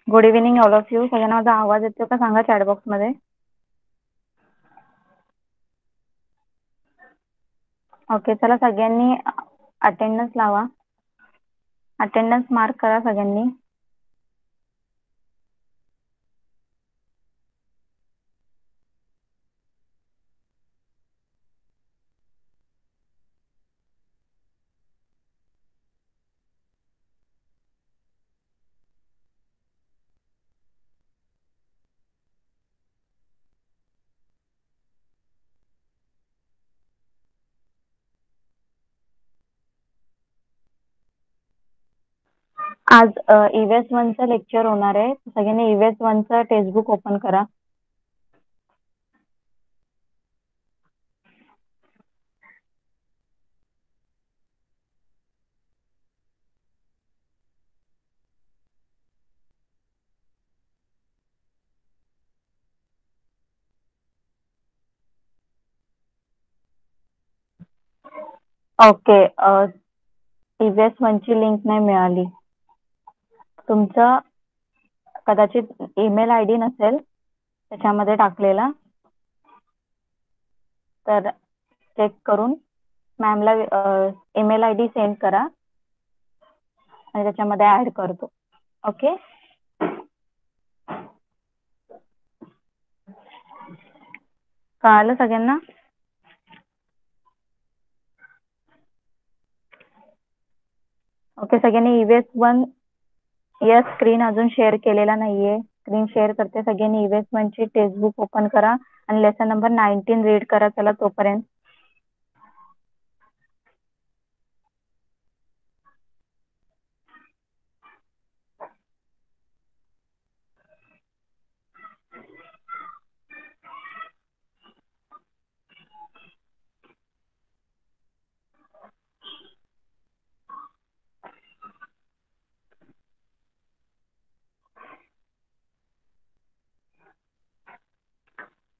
Good evening all of you. सगळ्यांना माझा आवाज येतो का सांगा चॅटबॉक्स मध्ये. ओके, चला सगळ्यांनी अटेंडन्स लावा. अटेंडन्स मार्क करा सगळ्यांनी. आज EVS 1चं लेक्चर होणार आहे. सगळ्यांनी EVS 1चं टेक्स्टबुक ओपन करा. ओके, EVS 1ची लिंक नाही मिळाली. तुमचं कदाचित ईमेल ID नसेल त्याच्यामध्ये टाकलेला, तर चेक करून मॅमला ईमेल ID सेंड करा आणि त्याच्यामध्ये ऍड करतो. ओके, कळालं सगळ्यांना? ओके, सगळ्यांनी EVS 1 यस स्क्रीन अजून शेअर केलेला नाहीये. स्क्रीन शेअर करते. सगळ्यांनी EVS 1ची टेक्स्टबुक ओपन करा आणि लेसन नंबर 19 रीड करा. चला तोपर्यंत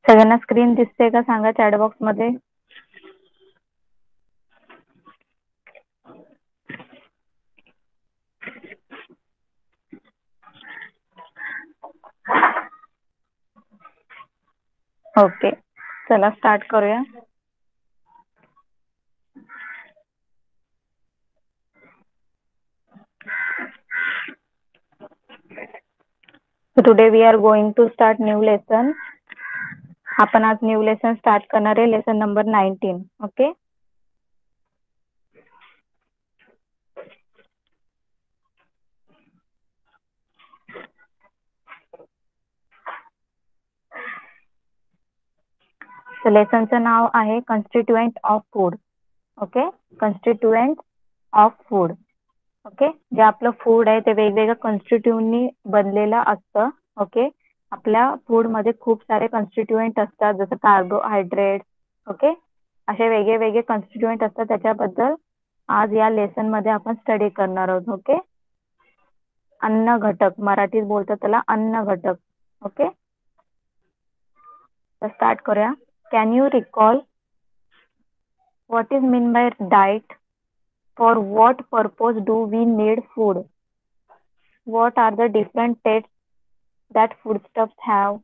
सगळ्यांना स्क्रीन दिसते का सांगा चॅटबॉक्स मध्ये. ओके, चला स्टार्ट करूया. So today we are going to start new lesson. आपण आज न्यू लेसन स्टार्ट करणार आहे, लेसन नंबर 19. ओके, लेसनचं नाव आहे constituent of food. Okay, constituent of food. Okay, जे आपलं फूड आहे ते वेगवेगळ्या कॉन्स्टिट्युएंटनी बनलेलं असतं. ओके, आपल्या फूड मध्ये खूप सारे कॉन्स्टिट्युएंट असतात, जसं कार्बोहायड्रेट. ओके, असे वेगळे वेगळे कॉन्स्टिट्युएंट असतात. त्याच्याबद्दल आज या लेसन मध्ये आपण स्टडी करणार आहोत. ओके, अन्न घटक मराठीत बोलतात त्याला अन्न घटक. ओके, तर स्टार्ट करूया. Can you recall what is mean by diet? For what purpose do we need food? What are the different tastes that foodstuffs have?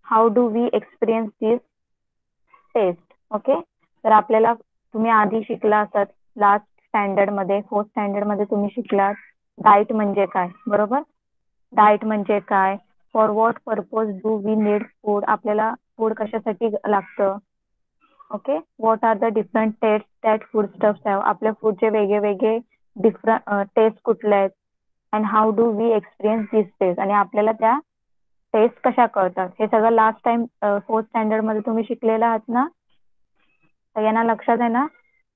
How do we experience this taste? Okay, तर आपल्याला तुम्ही आधी शिकला असत last standard मध्ये, 4th standard मध्ये तुम्ही शिकलात डाएट म्हणजे काय. बरोबर, डाएट म्हणजे काय, for what purpose do we need food, आपल्याला फूड कशासाठी लागतं. Okay, what are the different taste that food stuffs have, आपल्या फूडचे वेगळे वेगळे डिफरंट टेस्ट कुठले आहेत. And how do we experience this taste, आणि आपल्याला त्या टेस्ट कशा कळतात. हे सगळं लास्ट टाइम 4th स्टँडर्ड मध्ये तुम्ही शिकलेला आहात ना. सगळ्यांना लक्षात आहे ना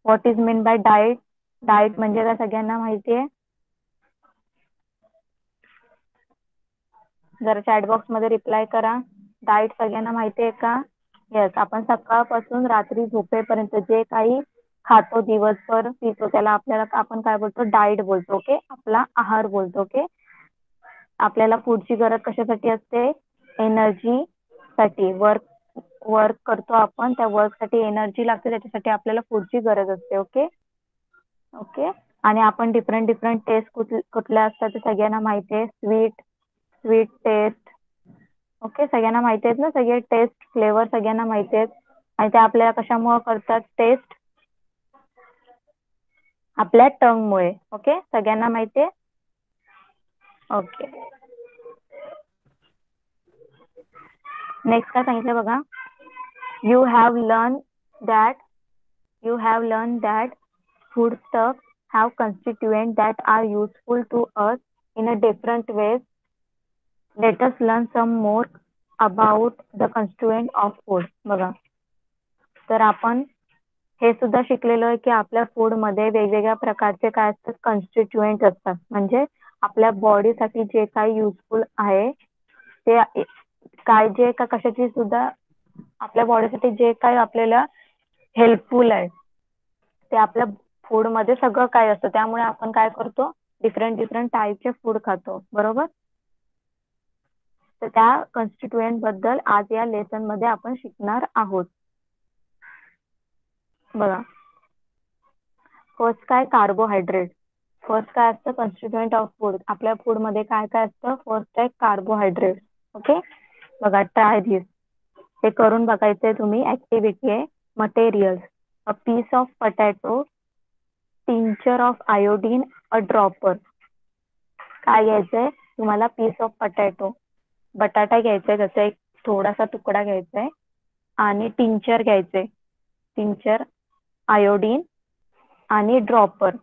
what is mean by diet? Diet म्हणजे काय सगळ्यांना माहिती आहे? जरा चॅटबॉक्स मध्ये रिप्लाय करा. डाएट सगळ्यांना माहिती आहे का? येस, आपण सकाळपासून रात्री झोपेपर्यंत जे काही खातो, दिवसभर पितो, त्याला आपल्याला आपण काय बोलतो? डाएट बोलतो. ओके, आपला आहार बोलतो. ओके, आपल्याला फूडची गरज कशासाठी असते? एनर्जी साठी. वर्क करतो आपण, त्या वर्क साठी एनर्जी लागते, त्याच्यासाठी आपल्याला फूडची गरज असते. ओके, ओके, आणि आपण डिफरंट टेस्ट कुठल्या असतात ते सगळ्यांना माहिती आहे. Sweet, sweet taste. ओके, सगळ्यांना माहिती आहेत ना, सगळे टेस्ट फ्लेवर सगळ्यांना माहिती आहेत. आणि ते आपल्याला कशामुळे करतात टेस्ट? आपल्या टंग मुळे. ओके, सगळ्यांना माहिती आहे. ओके, नेक्स्ट काय सांगितलं बघा. You have learn that foodstuffs have constituents that are useful to us in a different ways. Let us learn some more about the constituent of food. बघा, तर आपण हे सुद्धा शिकलेलो आहे की आपल्या फूड मध्ये वेगवेगळ्या प्रकारचे काय असतात, कॉन्स्टिट्युएंट असतात. म्हणजे आपल्या बॉडीसाठी जे काही युजफुल आहे ते काय, जे का कशाची सुद्धा आपल्या बॉडीसाठी जे काही आपल्याला हेल्पफुल आहे ते आपल्या फूड मध्ये सगळं काय असतं. त्यामुळे आपण काय करतो, डिफरंट डिफरंट टाईपचे फूड खातो, बरोबर. तर त्या कॉन्स्टिट्युएंट बद्दल आज या लेसन मध्ये आपण शिकणार आहोत. बघा, फर्स्ट काय, कार्बोहायड्रेट. फर्स्ट काय असतं, कॉन्स्टिट्युएंट ऑफ फूड. आपल्या फूड मध्ये काय काय असतं, फर्स्ट आहे कार्बोहायड्रेट. ओके, बघा, ट्राय दिस. हे करून बघायचंय तुम्ही. ऍक्टिव्हिटी आहे. Materials, a piece of potato, tincture of iodine, a dropper. काय घ्यायचंय तुम्हाला, पीस ऑफ पोटॅटो, बटाटा घ्यायचाय, त्याचा एक थोडासा तुकडा घ्यायचाय, आणि टिंचर घ्यायचंय, टिंचर, आयोडीन आणि dropper.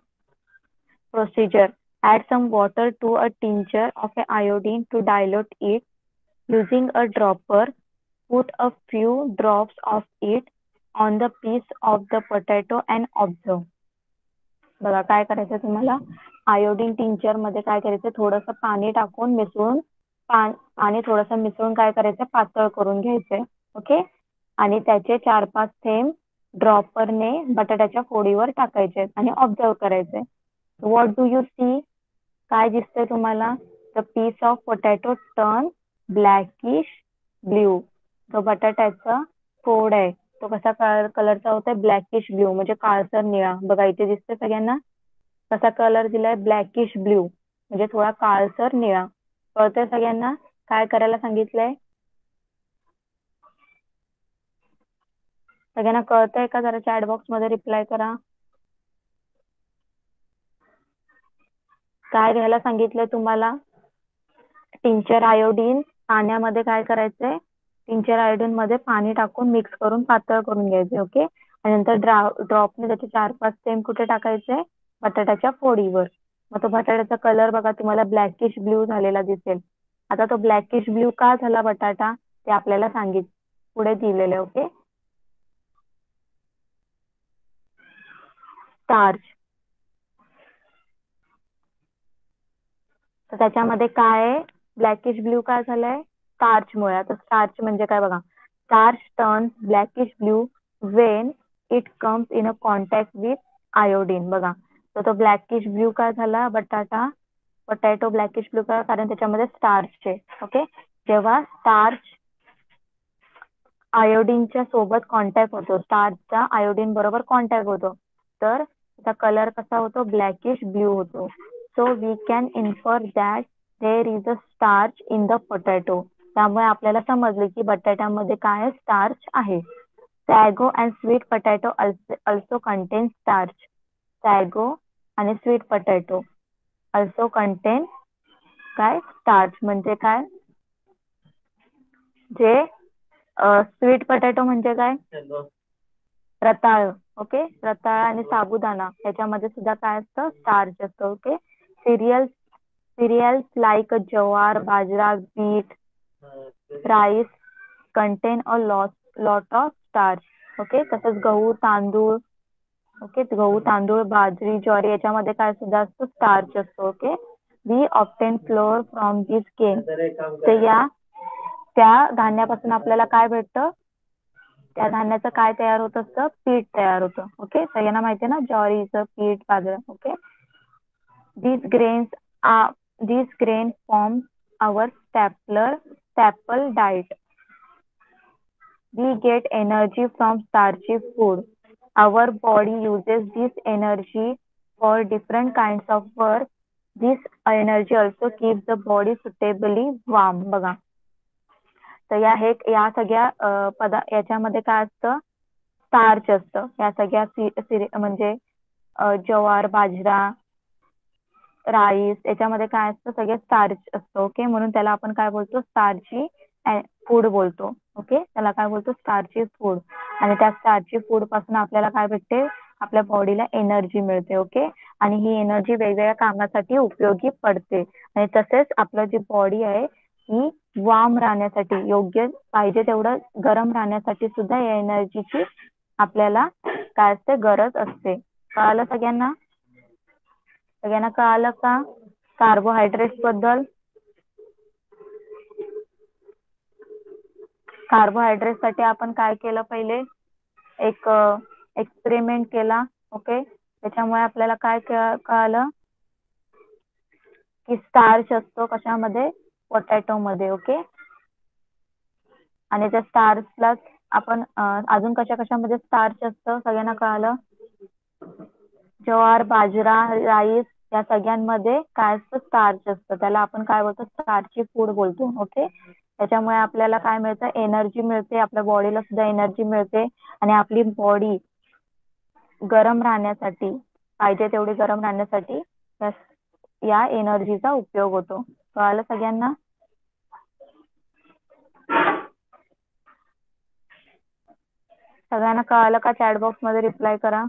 Procedure, add some water to a tincture of iodine to dilute it. Using a dropper, put a few drops of it on the piece of the potato and observe. बघा, काय करायचं तुम्हाला, iodine tincture मध्ये काय करायचं, थोडंसं पाणी टाकून मिसळून, पाणी थोडंसं मिसळून काय करायचं, पातळ करून घ्यायचंय. ओके, आणि त्याचे 4-5 थेंब ड्रॉपरने बटाट्याच्या फोडीवर टाकायचे आणि ऑब्झर्व करायचे. What do you see? काय दिसतंय तुम्हाला? The piece of potato turn blackish blue. जो बटाट्याचा फोड आहे तो कसा कलरचा होता, ब्लॅकिश ब्ल्यू, म्हणजे काळसर निळा. बघा, इथे दिसतंय सगळ्यांना कसा कलर दिलाय, ब्लॅकिश ब्ल्यू, म्हणजे थोडा काळसर निळा. कळतंय सगळ्यांना? काय करायला सांगितलंय? सगळ्यांना कळतंय का? जरा चॅट बॉक्स मध्ये रिप्लाय करा. काय घ्यायला सांगितलंय तुम्हाला? टिंचर आयोडीन पाण्यामध्ये काय करायचंय, टिंचर आयोडीन मध्ये पाणी टाकून मिक्स करून पातळ करून घ्यायचे. ओके, आणि नंतर ड्रॉपने त्याचे 4-5 थेंब कुठे टाकायचे, बटाट्याच्या फोडीवर. मग तो बटाट्याचा कलर बघा तुम्हाला ब्लॅकिश ब्ल्यू झालेला दिसेल. आता तो ब्लॅकिश ब्ल्यू का झाला बटाटा, ते आपल्याला पुढे दिलेले. Okay, starch. तर त्याच्यामध्ये काय, ब्लॅकिश ब्ल्यू काय झालंय, स्टार्च मुळे. आता स्टार्च म्हणजे काय बघा, starch turns blackish blue Wien it comes in a contact with iodine. बघा, तर तो ब्लॅकिश ब्ल्यू काय झाला, पोटॅटो ब्लॅकिश ब्ल्यू का, कारण त्याच्यामध्ये स्टार्च आहे. ओके, जेव्हा स्टार्च आयोडीनच्या सोबत कॉन्टॅक्ट होतो, स्टार्चचा आयोडीन बरोबर कॉन्टॅक्ट होतो, तर त्याचा कलर कसा होतो, ब्लॅकिश ब्ल्यू होतो. So we can infer that there is a starch in the potato. त्यामुळे आपल्याला समजले की बटाट्यामध्ये काय, स्टार्च आहे. Sago and sweet potato also contain starch. Sago आणि स्वीट पोटॅटो अल्सो कंटेन काय, स्टार्च. म्हणजे काय, जे स्वीट पोटॅटो म्हणजे काय, रताळ. ओके, रताळ आणि साबुदाणा याच्यामध्ये सुद्धा काय असतं, स्टार्च असतं. Okay, cereals like jowar, bajra, wheat, rice contain a lot of starch. Okay, तसंच गहू, तांदूळ. ओके, गहू, तांदूळ, बाजरी, ज्वारी याच्यामध्ये काय सुद्धा असतं, स्टार्च असतो. Okay, we obtain flour from this grain. तर त्या धान्यापासून आपल्याला काय भेटतं, त्या धान्याचं काय तयार होत असतं, पीठ तयार होतं. ओके, सगळ्यांना माहिती आहे ना, ज्वारीचं पीठ, बाजरा. Okay, these grains these grain form our staple diet. We get energy from starchy food. Our body uses this energy for different kinds of work. This energy also keep the body suitably warm. बघा, तर या सगळ्या याच्यामध्ये काय असतं, starch असतं. या सगळ्या म्हणजे ज्वार, बाजरा, राईस, याच्यामध्ये काय असतं, सगळं स्टार्च असतं. ओके, म्हणून त्याला आपण काय बोलतो, स्टार्ची फूड बोलतो. ओके, त्याला काय बोलतो, स्टार्ची फूड. आणि त्या स्टार्ची फूड पासून आपल्याला काय भेटते, आपल्या बॉडीला एनर्जी मिळते. ओके, आणि ही एनर्जी वेगवेगळ्या कामासाठी उपयोगी पडते. आणि तसेच आपलं जी बॉडी आहे ही वार्म राहण्यासाठी, योग्य पाहिजे तेवढं गरम राहण्यासाठी सुद्धा या एनर्जीची आपल्याला काय असते, गरज असते. कळालं सगळ्यांना? सगळ्यांना कळालं का कार्बोहायड्रेट्स बद्दल? कार्बोहायड्रेट साठी आपण काय केलं, पहिले एक एक्सपेरिमेंट केला. ओके, त्याच्यामुळे आपल्याला काय कळालं की स्टार्च असतो कशामध्ये, पोटॅटो मध्ये. ओके, आणि त्या स्टार्चला आपण अजून कशामध्ये स्टार्च असतं सगळ्यांना कळालं. ज्वार, बाजरा, राईस या सगळ्यांमध्ये काय असतं, स्टार्च असतं. त्याला आपण काय बोलतो, स्टार्ची फूड बोलतो. ओके, त्याच्यामुळे आपल्याला काय मिळतं, एनर्जी मिळते, आपल्या बॉडीला सुद्धा एनर्जी मिळते. आणि आपली बॉडी गरम राहण्यासाठी, पाहिजे तेवढी गरम राहण्यासाठी या एनर्जीचा उपयोग होतो. कळालं सगळ्यांना? सगळ्यांना कळालं का? चॅट बॉक्स मध्ये रिप्लाय करा.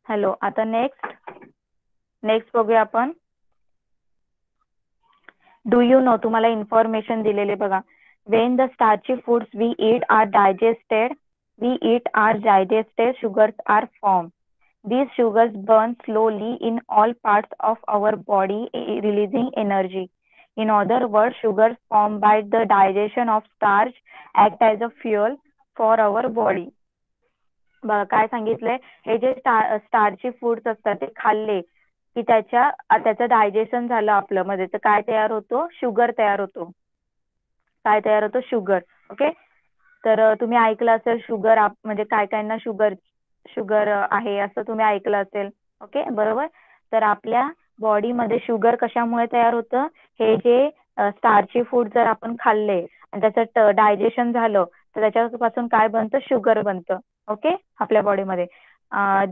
हॅलो, आता नेक्स्ट बघूया आपण. डू यू नो, तुम्हाला इन्फॉर्मेशन दिलेले बघा. When the starchy foods we eat are digested, sugars are formed. These sugars burn slowly in all parts of our body, releasing energy. In other words, sugars formed by the digestion of starch act as a fuel for our body. बघा काय सांगितलंय, हे जे स्टारची foods असतात ते खाल्ले की त्याचं डायजेशन झालं आपलं मध्ये, तर काय तयार होतो, शुगर तयार होतो. काय तयार होतो, शुगर. ओके, तर तुम्ही ऐकलं असेल शुगर म्हणजे काय कायना शुगर शुगर आहे असं तुम्ही ऐकलं असेल. ओके, बरोबर. तर आपल्या बॉडीमध्ये शुगर कशामुळे तयार होतं, हे जे स्टारची फूड जर आपण खाल्ले आणि त्याचं डायजेशन झालं तर त्याच्यापासून काय बनतं, शुगर बनतं. ओके, आपल्या बॉडीमध्ये.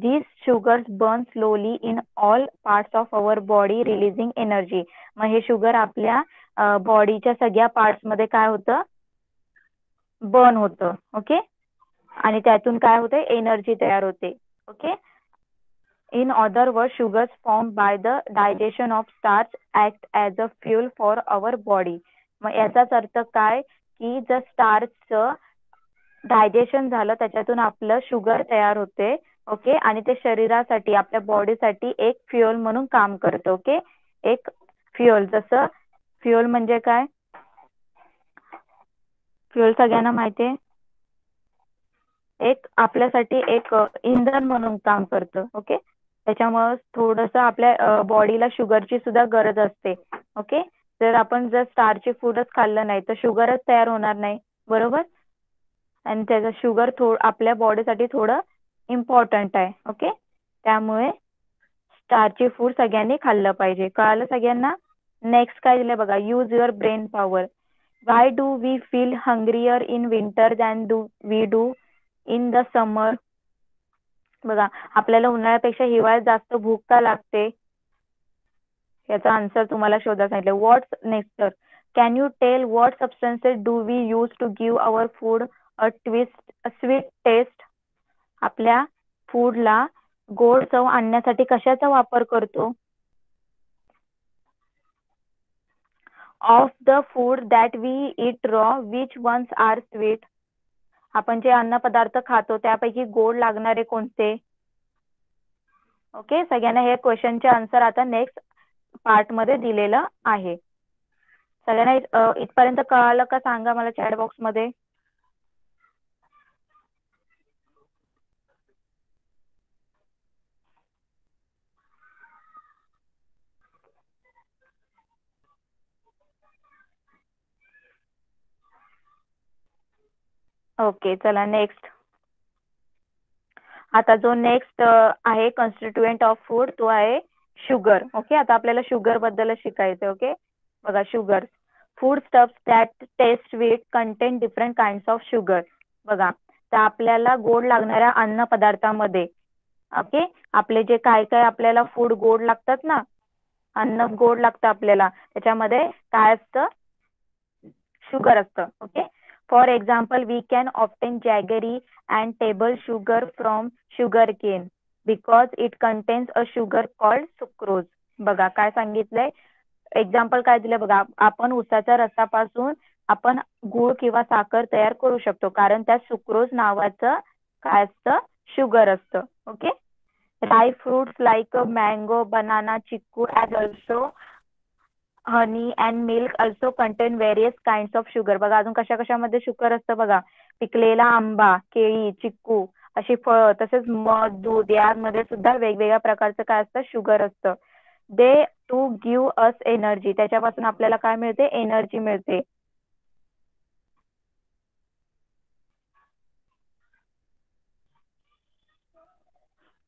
these sugars burn slowly in all parts of our body, releasing energy. मग हे शुगर आपल्या बॉडीच्या सगळ्या पार्ट्स मध्ये काय होतं, बर्न होतं. ओके, आणि त्यातून काय होते, एनर्जी तयार होते. Okay, in other word, sugars formed by the digestion of starch act as a fuel for our body. मग याचाच अर्थ काय, की जर स्टार्चचं डायजेशन झालं त्याच्यातून आपलं शुगर तयार होते. ओके, आणि ते शरीरासाठी, आपल्या बॉडीसाठी एक फ्युएल म्हणून काम करतं. ओके, एक फ्युएल. जसं फ्युएल म्हणजे काय, फ्युएल सगळ्यांना माहिती आहे, एक आपल्यासाठी एक इंधन म्हणून काम करतं. ओके, त्याच्यामुळे थोडस आपल्या बॉडीला शुगरची सुद्धा गरज असते. ओके, जर स्टारची फूडच खाल्लं नाही तर शुगरच तयार होणार नाही, बरोबर. आणि त्याचं शुगर आपल्या बॉडीसाठी थोडं इम्पॉर्टंट आहे. ओके, त्यामुळे स्टारची फूड सगळ्यांनी खाल्लं पाहिजे. कळालं सगळ्यांना? नेक्स्ट काय दिलंय बघा, use your brain power. Why do we feel hungrier in winter than we do in the summer. बघा, आपल्याला उन्हाळ्यापेक्षा हिवाळ्यात जास्त भूक का लागते, याचा आन्सर तुम्हाला शोधा सांगितलं. What's next, can you tell what substances do we use to give our food a sweet taste. आपल्या फूडला गोड चव आणण्यासाठी कशाचा वापर करतो. Of the food that we eat raw, which ones are sweet. आपण जे अन्न पदार्थ खातो त्यापैकी गोड लागणारे कोणते. ओके, सगळ्यांना हे क्वेश्चनचे आन्सर आता नेक्स्ट पार्ट मध्ये दिलेलं आहे. सगळ्यांना इथपर्यंत कळालं का सांगा मला चॅट बॉक्स मध्ये. ओके चला नेक्स्ट. आता जो नेक्स्ट आहे कॉन्स्टिट्युएंट ऑफ फूड तो आहे शुगर. ओके आता आपल्याला शुगर बद्दलच शिकायचं. ओके बघा sugar food stuffs that taste sweet contain different kinds of sugar. बघा तर आपल्याला गोड लागणाऱ्या अन्न पदार्थामध्ये ओके आपले जे काय काय आपल्याला फूड गोड लागतात ना, अन्न गोड लागतं आपल्याला, त्याच्यामध्ये काय असतं, शुगर असतं. Okay for example we can obtain jaggery and table sugar from sugar cane because it contains a sugar called sucrose. बघा काय सांगितलंय, एक्झाम्पल काय दिलं बघा, आपण उसाच्या रसापासून आपण गूळ किंवा साखर तयार करू शकतो कारण त्यात सुक्रोज नावाचं काय असतं, शुगर असतं. Okay dry fruits like mango banana chikoo as also honey and milk also content various kinds of sugar. बघा अजून कशा कशामध्ये शुगर असतं बघा, पिकलेला आंबा, केळी, चिक्कू अशी फळं, तसेच मध, दूध यामध्ये सुद्धा वेगवेगळ्या प्रकारचं काय असतं, शुगर असतं. दे टू गिव्ह अस एनर्जी, त्याच्यापासून आपल्याला काय मिळते, एनर्जी मिळते.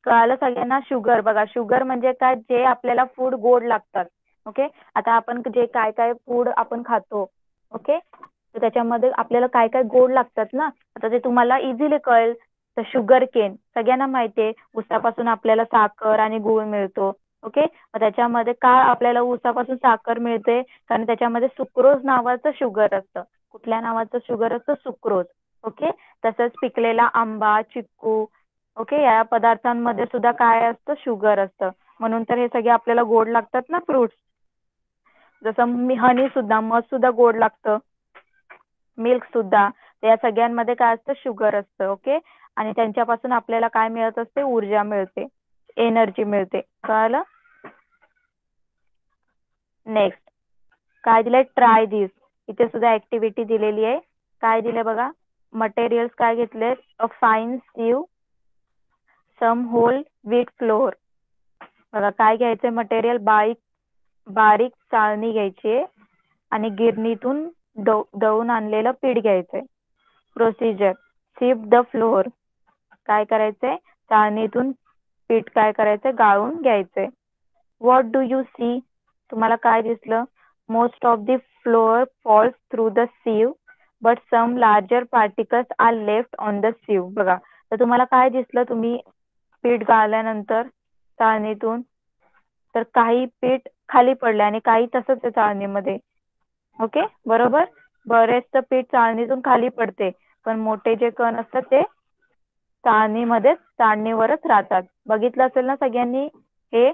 कळालं सगळ्यांना. शुगर बघा शुगर म्हणजे काय, जे आपल्याला फूड गोड लागतात. ओके आता आपण जे काय काय फूड आपण खातो ओके तर त्याच्यामध्ये आपल्याला काय काय गोड लागतात ना, आता ते तुम्हाला इझिली कळेल. तर शुगर केन सगळ्यांना माहितीये, उसापासून आपल्याला साखर आणि गूळ मिळतो. ओके त्याच्यामध्ये का आपल्याला उसापासून साखर मिळते, कारण त्याच्यामध्ये सुक्रोज नावाचं शुगर असतं. कुठल्या नावाचं शुगर असतं, सुक्रोज. ओके तसंच पिकलेला आंबा, चिक्कू ओके या पदार्थांमध्ये सुद्धा काय असतं, शुगर असतं. म्हणून तर हे सगळे आपल्याला गोड लागतात ना फ्रुट्स. जसं हनी सुद्धा, मध सुद्धा गोड लागतं, मिल्क सुद्धा. या सगळ्यांमध्ये काय असतं, शुगर असतं. ओके आणि त्यांच्यापासून आपल्याला काय मिळत असते, ऊर्जा मिळते, एनर्जी मिळते. कळालं. नेक्स्ट काय दिलंय, ट्राय दिस. इथे सुद्धा ऍक्टिव्हिटी दिलेली आहे. काय दिलंय बघा, मटेरियल्स काय घेतले, a fine sieve, some whole wheat flour. बघा काय घ्यायचंय मटेरियल, बारीक बारीक चाळणी घ्यायची आणि गिरणीतून दळून आणलेलं पीठ घ्यायचंय. प्रोसिजर सिप द फ्लोअर, काय करायचंय, चाळणीतून पीठ काय करायचंय, गाळून घ्यायचंय. व्हॉट डू यू सी, तुम्हाला काय दिसलं, most of the flour falls through the sieve but some larger particles are left on the sieve. बघा तर तुम्हाला काय दिसलं, तुम्ही पीठ गाळल्यानंतर चाळणीतून, तर काही पीठ खाली पडले आणि काही तसंच आहे चाळणीमध्ये. ओके बरोबर, बरेचसं पीठ चाळणीतून खाली पडते, पण मोठे जे कण असतात ते चाळणीवरच राहतात. बघितलं असेल ना सगळ्यांनी हे,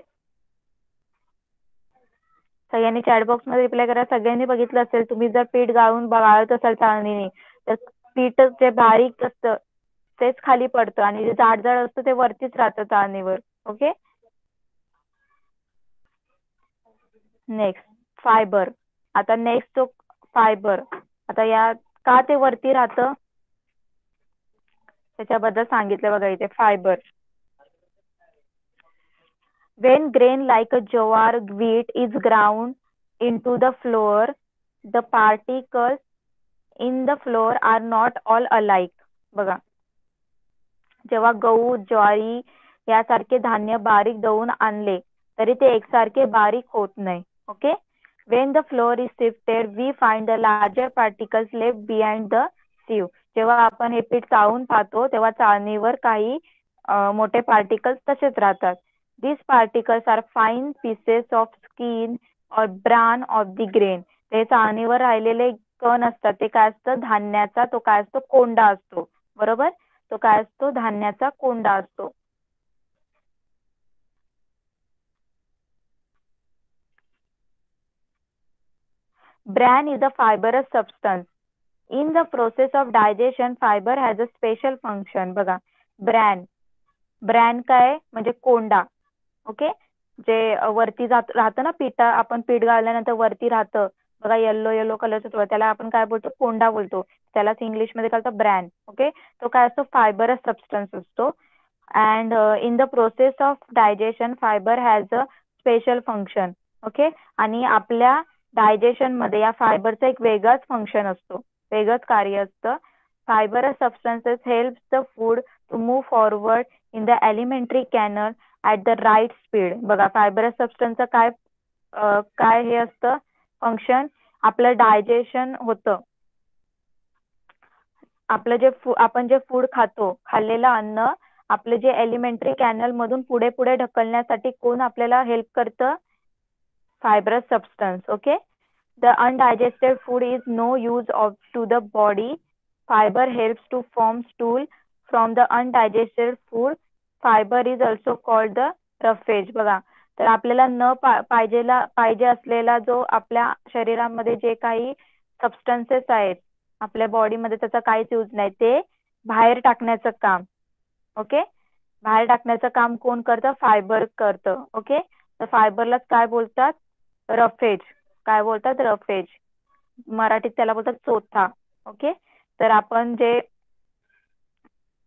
सगळ्यांनी चॅटबॉक्स मध्ये रिप्लाय करा. सगळ्यांनी बघितलं असेल, तुम्ही जर पीठ गाळत असाल चाळणीने, तर पीठ जे बारीक असतं तेच खाली पडतं आणि जे जाड जाड असतं ते वरतीच राहतं चाळणीवर. Okay next fibre. आता नेक्स्ट तो फायबर, आता या का ते वरती राहतं त्याच्याबद्दल सांगितलं बघा इथे. Fibre when grain like a jowar wheat is ground into the flour, the particles in the flour are not all alike. बघा जेव्हा गहू, ज्वारी यासारखे धान्य बारीक दळून आणले तरी ते एकसारखे बारीक होत नाही. Okay when the flour is sifted we find the larger particles left behind the sieve. जेव्हा आपण हे पीठ चाळून पाहतो तेव्हा चाळणीवर काही मोठे पार्टिकल्स तसेच राहतात. these particles are fine pieces of skin or bran of the grain. ते चाळणीवर राहिलेले कण असतात ते काय असतं, धान्याचा तो काय असतो, कोंडा असतो. बरोबर, तो काय असतो, धान्याचा कोंडा असतो. Bran is a fibrous substance. In the process of digestion, fiber has a special function. बघा ब्रॅन, ब्रॅन काय म्हणजे कोंडा. ओके जे वरती राहतं ना पीठ, आपण पीठ गाळल्यानंतर वरती राहतं बघा येल्लो येल्लो कलरचा थोडा, त्याला आपण काय बोलतो, कोंडा बोलतो, त्यालाच इंग्लिशमध्ये काय बोलतो, ब्रॅन. ओके, तो काय असतो, फायबरस सबस्टन्स असतो. And in the process of digestion fibre has a special function. Okay, आणि आपल्या डायजेशन मध्ये या फायबरचा एक वेगळाच फंक्शन असतो, वेगळंच कार्य असतं. Fibrous substances helps the food to move forward in the alimentary canal at the right speed. बघा फायबरस सबस्टन्सचं काय काय हे असतं फंक्शन, आपलं डायजेशन होतं, आपलं जे आपण जे फूड खातो, खाल्लेलं अन्न आपलं जे एलिमेंटरी कॅनल मधून पुढे पुढे ढकलण्यासाठी कोण आपल्याला हेल्प करतं, fibrous substance. Okay, the undigested food is no use of to the body. Fiber helps to form stool from the undigested food. Fiber is also called the roughage. बघा, तर आपल्याला न पाहिजे असलेला जो आपल्या शरीरामध्ये जे काही सबस्टन्सेस आहेत आपल्या बॉडीमध्ये, त्याचा काहीच यूज नाही, ते बाहेर टाकण्याचं काम. ओके, बाहेर टाकण्याचं काम कोण करतं, फायबर करतं. ओके, तर फायबरलाच काय बोलतात, रफेज. काय बोलतात, रफेज. मराठीत त्याला बोलतात चोथा. ओके, तर आपण जे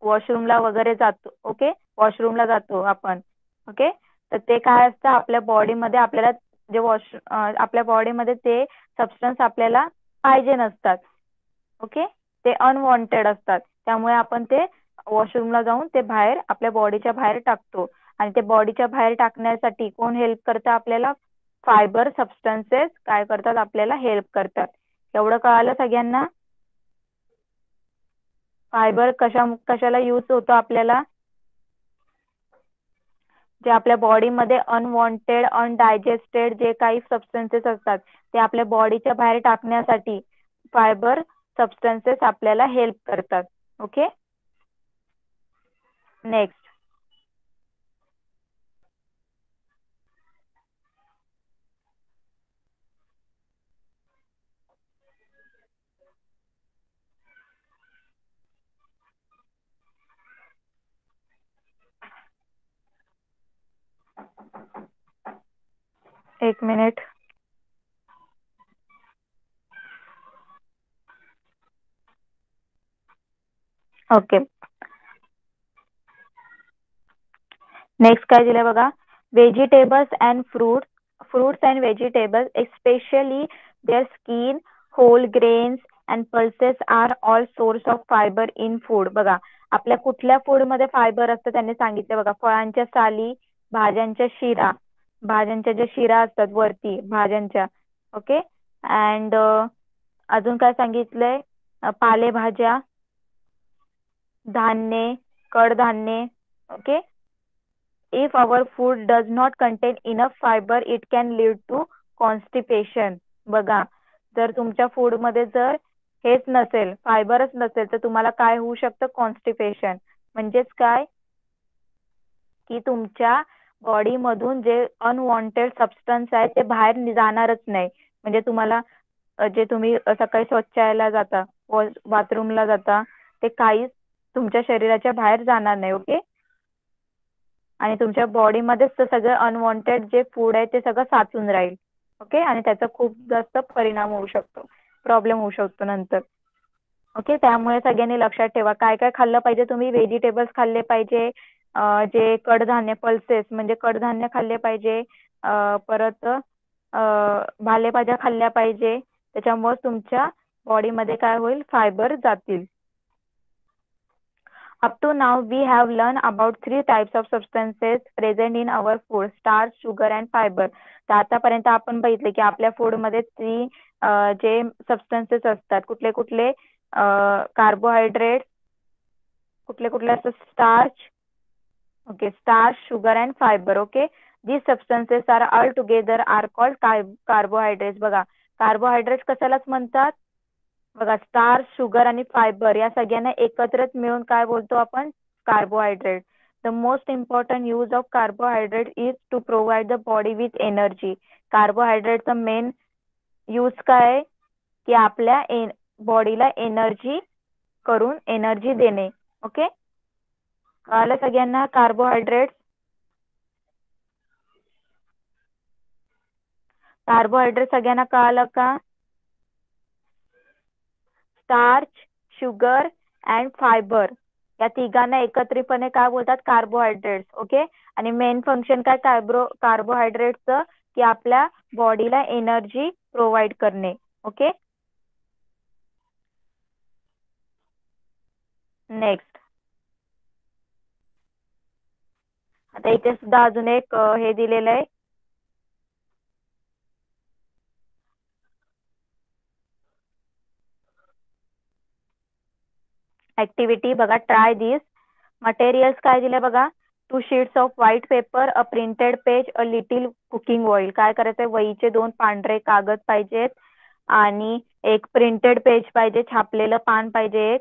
वॉशरूमला वगैरे जातो, ओके, वॉशरूमला जातो आपण. ओके, तर ते काय असतं, आपल्या बॉडीमध्ये आपल्याला जे आपल्या बॉडीमध्ये ते सबस्टन्स आपल्याला पाहिजे नसतात. ओके, ते अनवॉन्टेड असतात, त्यामुळे आपण ते वॉशरूमला जाऊन ते बाहेर आपल्या बॉडीच्या बाहेर टाकतो. आणि ते बॉडीच्या बाहेर टाकण्यासाठी कोण हेल्प करतं आपल्याला, फायबर सबस्टन्सेस काय करतात, आपल्याला हेल्प करतात. एवढं कळालं सगळ्यांना, फायबर कशाला यूज होतो आपल्याला, जे आपल्या बॉडीमध्ये अनवॉन्टेड अनडायजेस्टेड जे काही सबस्टन्सेस असतात ते आपल्या बॉडीच्या बाहेर टाकण्यासाठी फायबर सबस्टन्सेस आपल्याला हेल्प करतात. Okay, next. एक मिनिट. ओके, नेक्स्ट काय दिलंय बघा, vegetables and fruits and vegetables, especially their skin, whole grains and pulses are all source of fiber in food. बघा, आपल्या कुठल्या फूड मध्ये फायबर असतं त्यांनी सांगितलं बघा, फळांच्या साली, भाज्यांच्या शिरा, भाज्यांच्या ज्या शिरा असतात वरती भाज्यांच्या. ओके, अँड अजून काय सांगितलंय, पालेभाज्या, धान्य, कडधान्य. Okay, if our food does not contain enough fiber it can lead to constipation. बघा, जर तुमच्या फूड मध्ये जर हेच नसेल, फायबरच नसेल, तर तुम्हाला काय होऊ शकतं, कॉन्स्टिपेशन. म्हणजेच काय, की तुमच्या बॉडी मधून जे अनवॉन्टेड सबस्टन्स आहे ते बाहेर जाणारच नाही. म्हणजे तुम्हाला जे तुम्ही सकाळी शौचालयाला जाता, बाथरूमला जाता, ते काहीच तुमच्या शरीराच्या बाहेर जाणार नाही. ओके, आणि तुमच्या बॉडीमध्येच ते सगळं अनवॉन्टेड जे फूड आहे ते सगळं साचून राहील. ओके, आणि त्याचा खूप जास्त परिणाम होऊ शकतो, प्रॉब्लेम होऊ शकतो नंतर. ओके, त्यामुळे सगळ्यांनी लक्षात ठेवा, काय काय खाल्लं पाहिजे तुम्ही, व्हेजिटेबल्स खाल्ले पाहिजे, जे कडधान्य पल्सेस म्हणजे कडधान्य खाल्ले पाहिजे, परत पालेभाज्या खाल्ल्या पाहिजे, त्याच्यामुळे तुमच्या बॉडीमध्ये काय होईल, फायबर जातील. Up to now, we have learned about 3 types of substances present in our food: starch, sugar, and fiber. तर आतापर्यंत आपण बघितले की आपल्या फूड मध्ये जे सबस्टन्सेस असतात, कुठले कुठले, कार्बोहायड्रेट, कुठले कुठले असतात, starch. Okay, starch, sugar and fibre. Okay, these substances are all together are called carbohydrates. बघा, कार्बोहायड्रेट्स कशालाच म्हणतात, बघा, स्टार्च, शुगर आणि फायबर या सगळ्यांना एकत्रच मिळून काय बोलतो आपण, carbohydrate. The most important use of carbohydrate is to provide the body with energy. कार्बोहायड्रेटचा मेन यूज काय आहे, की आपल्या बॉडीला एनर्जी करून एनर्जी देणे. ओके, कळालं सगळ्यांना, कार्बोहायड्रेट. कार्बोहायड्रेट सगळ्यांना कळालं का, स्टार्च, शुगर अँड फायबर, या तिघांना एकत्रितपणे काय बोलतात? कार्बोहायड्रेट्स. ओके. आणि मेन फंक्शन काय कार्बोहायड्रेटचं? की आपल्या बॉडीला एनर्जी प्रोव्हाइड करणे. ओके. नेक्स्ट, आता इथे सुद्धा अजून एक हे दिलेलं आहे, ऍक्टिव्हिटी बघा. ट्राय दिस. मटेरियल्स काय दिले बघा? 2 sheets off white paper, a printed page, a little cooking oil. काय करायचंय? वहीचे 2 पांढरे कागद पाहिजेत आणि एक प्रिंटेड पेज पाहिजे, छापलेलं पान पाहिजे एक,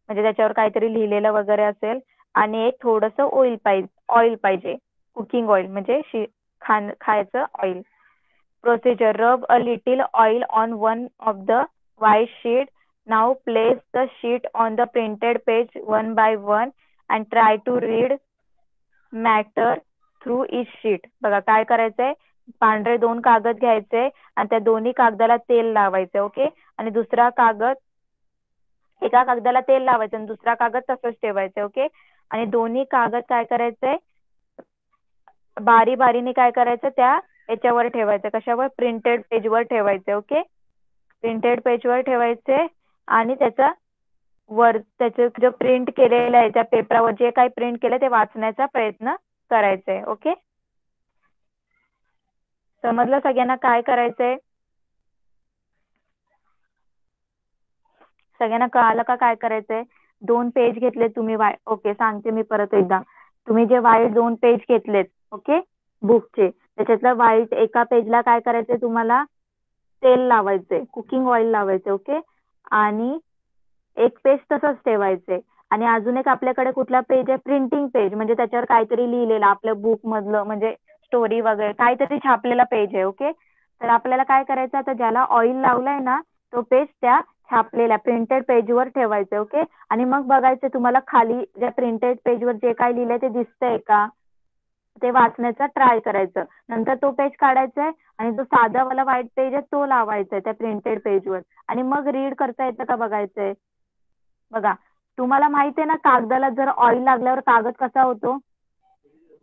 म्हणजे त्याच्यावर काहीतरी लिहिलेलं वगैरे असेल, आणि एक थोडंसं ऑइल पाहिजे. कुकिंग ऑइल म्हणजे खायचं oil. Procedure: rub a little oil on one of the white sheet. Now place the sheet on the printed page one by one and try to read matter through each sheet. बघा काय करायचंय? पांढरे 2 कागद घ्यायचे आणि त्या दोन्ही कागदाला तेल लावायचं. ओके. आणि दुसरा कागद, एका कागदाला तेल लावायचं आणि दुसरा कागद तसंच ठेवायचं. ओके. आणि दोन्ही कागद काय करायचंय? बारी बारीने काय करायचं? त्या याच्यावर ठेवायचं. कशावर? प्रिंटेड पेजवर ठेवायचे. ओके. प्रिंटेड पेजवर ठेवायचे आणि त्याचे जे प्रिंट केलेलं आहे त्या पेपरावर जे काही प्रिंट केलं ते वाचण्याचा प्रयत्न करायचा आहे. ओके. समजलं सगळ्यांना काय करायचंय? सगळ्यांना कळालं का काय करायचंय? 2 पेज घेतले तुम्ही. ओके, सांगते मी परत एकदा. तुम्ही जे व्हाईट 2 पेज घेतलेत, ओके, बुकचे, त्याच्यातलं व्हाईट एका पेजला काय करायचंय तुम्हाला? तेल लावायचंय, कुकिंग ऑइल लावायचं. ओके. आणि एक पेज तसंच ठेवायचंय. आणि अजून एक आपल्याकडे कुठला पेज आहे? प्रिंटिंग पेज, म्हणजे त्याच्यावर काहीतरी लिहिलेलं आपल्या बुक मधलं, म्हणजे स्टोरी वगैरे काहीतरी छापलेला पेज आहे. ओके. तर आपल्याला काय करायचं? आता ज्याला ऑइल लावलंय ना तो पेज त्या छापलेल्या प्रिंटेड पेजवर ठेवायचं. ओके. आणि मग बघायचं तुम्हाला खाली ज्या प्रिंटेड पेजवर जे काय लिहिलंय ते दिसतंय का, ते वाचण्याचा ट्राय करायचं. नंतर तो पेज काढायचा आहे आणि जो साधा वाला व्हाईट पेज आहे तो लावायचा आहे त्या प्रिंटेड पेजवर, आणि मग रीड करता येतं का बघायचंय. बघा, तुम्हाला माहिती आहे ना कागदाला जर ऑइल लागल्यावर कागद कसा होतो?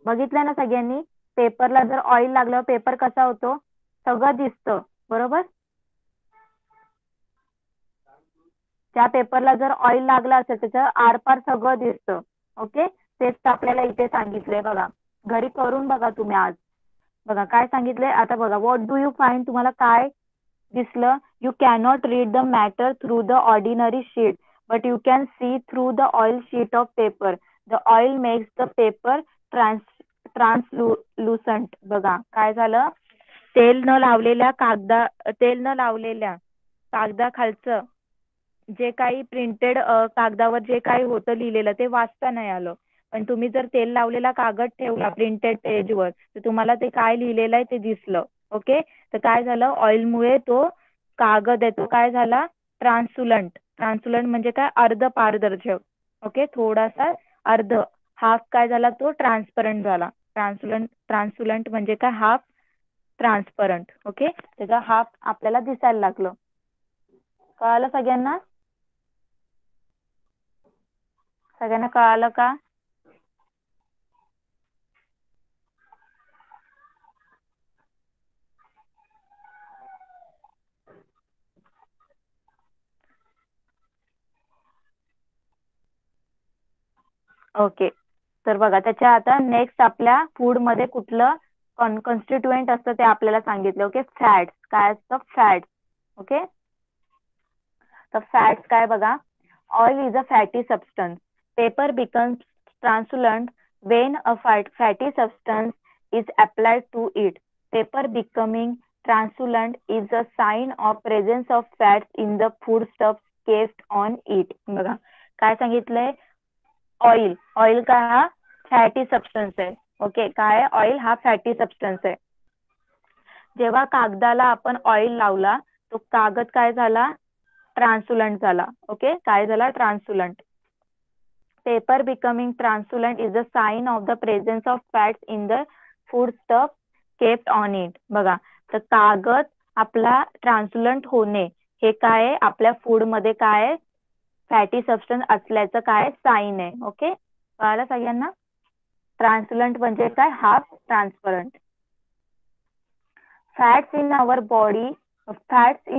बघितलंय ना सगळ्यांनी? पेपरला जर ऑइल लागल्यावर पेपर कसा होतो? सगळं दिसतं, बरोबर? त्या पेपरला जर ऑइल लागला असेल त्याच्या आरपार सगळं दिसतं. ओके. तेच आपल्याला इथे सांगितलंय बघा. घरी करून बघा तुम्ही आज. बघा काय सांगितलंय आता बघा. What do you find? तुम्हाला काय दिसलं? You cannot read the matter through the ordinary sheet but you can see through the oil sheet of paper. The oil makes the paper translucent. बघा काय झालं? तेल न लावलेल्या कागदाखालचं जे काही प्रिंटेड कागदावर जे काही होतं लिहिलेलं ते वाचता नाही आलं. पण तुम्ही जर तेल लावलेला कागद ठेवला प्रिंटेड पेजवर तर तुम्हाला ते काय लिहिलेलं आहे ते दिसलं. ओके. तर काय झालं? ऑइलमुळे तो कागद आहे तो काय झाला? ट्रान्सुलंट. ट्रान्सुलंट म्हणजे काय? अर्ध पारदर्शक. ओके. थोडासा अर्ध, हाफ काय झाला? तो ट्रान्सपरंट झाला. ट्रान्सुलंट म्हणजे काय? Half transparent. ओके. त्याचा हाफ आपल्याला दिसायला लागलं. कळालं सगळ्यांना? सगळ्यांना कळालं का? ओके. तर बघा त्याच्या आता नेक्स्ट आपल्या फूड मध्ये कुठलं कॉन्स्टिट्युएंट असतं ते आपल्याला सांगितलं. ओके. फॅट्स. काय असतं? फॅट्स. ओके. तर फॅट्स काय बघा? Oil is a fatty substance. Paper becomes translucent when a fatty substance is applied to it. Paper becoming translucent is a sign of presence of fats in the foodstuffs kept on it. बघा काय सांगितलंय? Oil. Oil काय? हा fatty substance आहे. Okay. काय? Oil हा fatty substance आहे. जेव्हा कागदाला आपण ऑइल लावला तो कागद काय झाला? ट्रान्सलंट झाला. ओके. काय झाला? Translucent. Paper becoming translucent is a sign of the presence of fats in the food stuff kept on it. बघा, तर कागद आपला ट्रान्सलंट होणे हे काय आहे? आपल्या फूड मध्ये काय आहे? फॅटी सबस्टन्स असल्याचं काय साईन आहे. ओके, कळालं सगळ्यांना. ट्रान्सलंट म्हणजे काय, half transparent. Fats in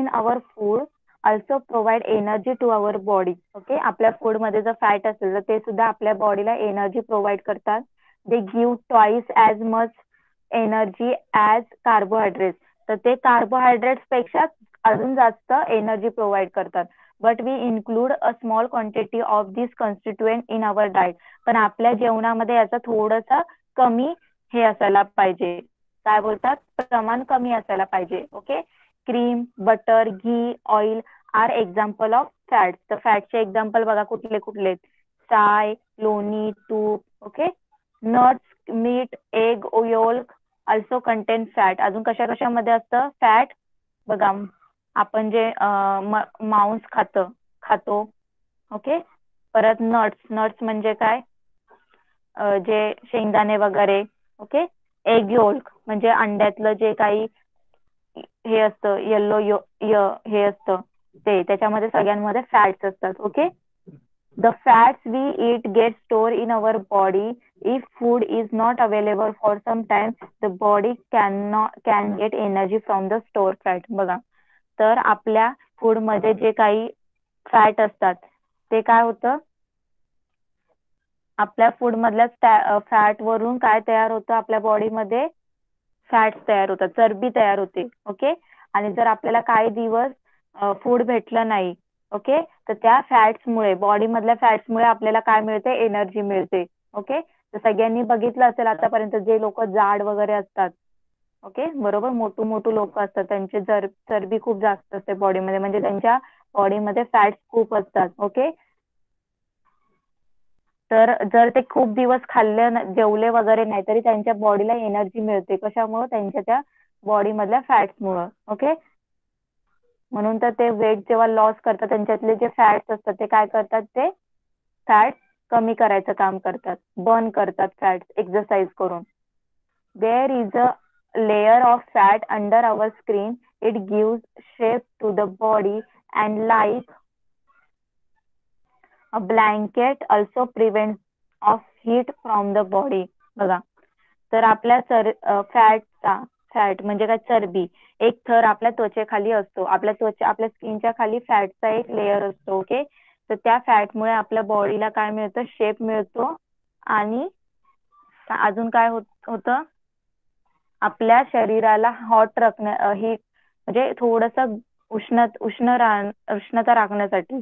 our food also provide energy to our body. Okay, आपल्या फूड मध्ये जर फॅट असेल तर ते सुद्धा आपल्या बॉडीला एनर्जी प्रोव्हाइड करतात. They give twice as much energy as carbohydrate. तर ते कार्बोहायड्रेट्स पेक्षा अजून जास्त एनर्जी प्रोव्हाइड करतात. But we include a small quantity of this constituent in our diet. पण आपल्या जेवणामध्ये याचा थोडासा कमी हे असायला पाहिजे. काय बोलतात, प्रमाण कमी असायला पाहिजे. Okay, cream, butter, ghee, oil are example of fat. तर फॅटचे एक्झाम्पल बघा कुठले कुठले. साय, लोणी, तूप. Okay, nuts, meat, egg, yolk also contain fat. अजून कशा कशामध्ये असतं फॅट बघा, आपण जे मांस खातो. ओके, परत नट्स म्हणजे काय, जे शेंगदाणे वगैरे. ओके, एग योल्क म्हणजे अंड्यातलं जे काही हे असतं येल्लो हे असतं ते, त्याच्यामध्ये सगळ्यांमध्ये फॅट्स असतात. Okay, the fats we eat get stored in our body. If food is not available for some time, the body can get energy from the stored fat. बघा, तर आपल्या फूड मध्ये जे काही फॅट असतात ते काय होतं, आपल्या फूड मधल्या फॅट वरून काय तयार होतं, आपल्या बॉडीमध्ये फॅट्स तयार होतात, चरबी तयार होते. ओके, आणि जर आपल्याला काही दिवस फूड भेटलं नाही, ओके, तर त्या फॅट्समुळे, बॉडी मधल्या फॅट्समुळे आपल्याला काय मिळते, एनर्जी मिळते. ओके, तर सगळ्यांनी बघितलं असेल आतापर्यंत जे लोक जाड वगैरे असतात, ओके, बरोबर, मोठू लोक असतात त्यांची चरबी खूप जास्त असते बॉडीमध्ये, म्हणजे त्यांच्या बॉडीमध्ये फॅट्स खूप असतात. ओके, तर जर ते खूप दिवस जेवले वगैरे नाही तरी त्यांच्या बॉडीला एनर्जी मिळते. कशामुळे, त्यांच्या त्या बॉडी मधल्या फॅट्समुळं. ओके, म्हणून तर ते वेट जेव्हा लॉस करतात त्यांच्यातले जे फॅट्स असतात ते काय करतात, ते फॅट कमी करायचं काम करतात, बर्न करतात फॅट्स एक्सरसाइज करून. There is a layer of fat under our screen. It gives shape to the body and like a blanket also prevent of heat from the body. बघा, तर आपल्या फॅट म्हणजे काय, चरबी, एक थर आपल्या त्वचेखाली असतो. आपल्या स्किनच्या खाली फॅटचा एक लेयर असतो. ओके, तर त्या फॅटमुळे आपल्या बॉडीला काय मिळतं, शेप मिळतो. आणि अजून काय होतं, आपल्या शरीराला हॉट ही म्हणजे थोडस उष्णता राखण्यासाठी,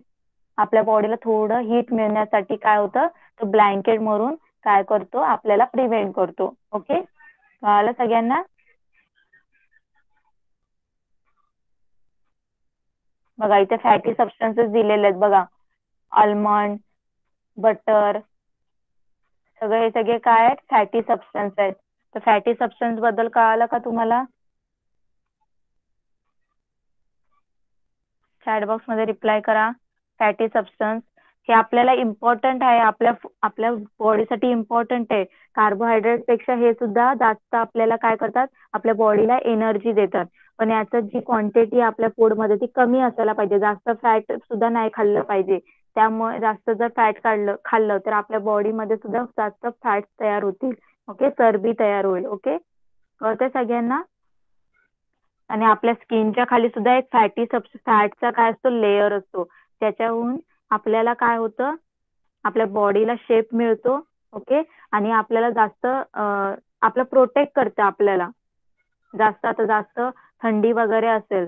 आपल्या बॉडीला थोडं हीट मिळण्यासाठी काय होतं, तो ब्लँकेट मरून काय करतो, आपल्याला प्रिव्हेंट करतो. ओके, कळालं सगळ्यांना. बघा, इथे फॅटी सबस्टन्सेस दिलेले आहेत बघा, आल्मंड, बटर, हे सगळे काय आहेत, फॅटी सबस्टन्स आहेत. तर फॅटी सबस्टन्स बद्दल कळालं का तुम्हाला. चॅट बॉक्स मध्ये रिप्लाय करा. फॅटी सबस्टन्स हे आपल्याला इम्पॉर्टंट आहे, आपल्या बॉडीसाठी इम्पॉर्टंट आहे. कार्बोहायड्रेट पेक्षा हे सुद्धा जास्त आपल्याला काय करतात, आपल्या बॉडीला एनर्जी देतात. पण याचं जी क्वांटिटी आपल्या फूड मध्ये ती कमी असायला पाहिजे. जास्त फॅट सुद्धा नाही खाल्लं पाहिजे. त्यामुळे जास्त जर फॅट खाल्लं तर आपल्या बॉडीमध्ये सुद्धा जास्त फॅट तयार होतील. ओके, चरबी तयार होईल. ओके, कळतंय सगळ्यांना. आणि आपल्या स्किनच्या खाली सुद्धा एक फॅटचा काय असतो, लेयर असतो. त्याच्याहून आपल्याला काय होतं, आपल्या बॉडीला शेप मिळतो. ओके, आणि आपल्याला जास्त आपलं प्रोटेक्ट करतं. आपल्याला जास्त थंडी वगैरे असेल,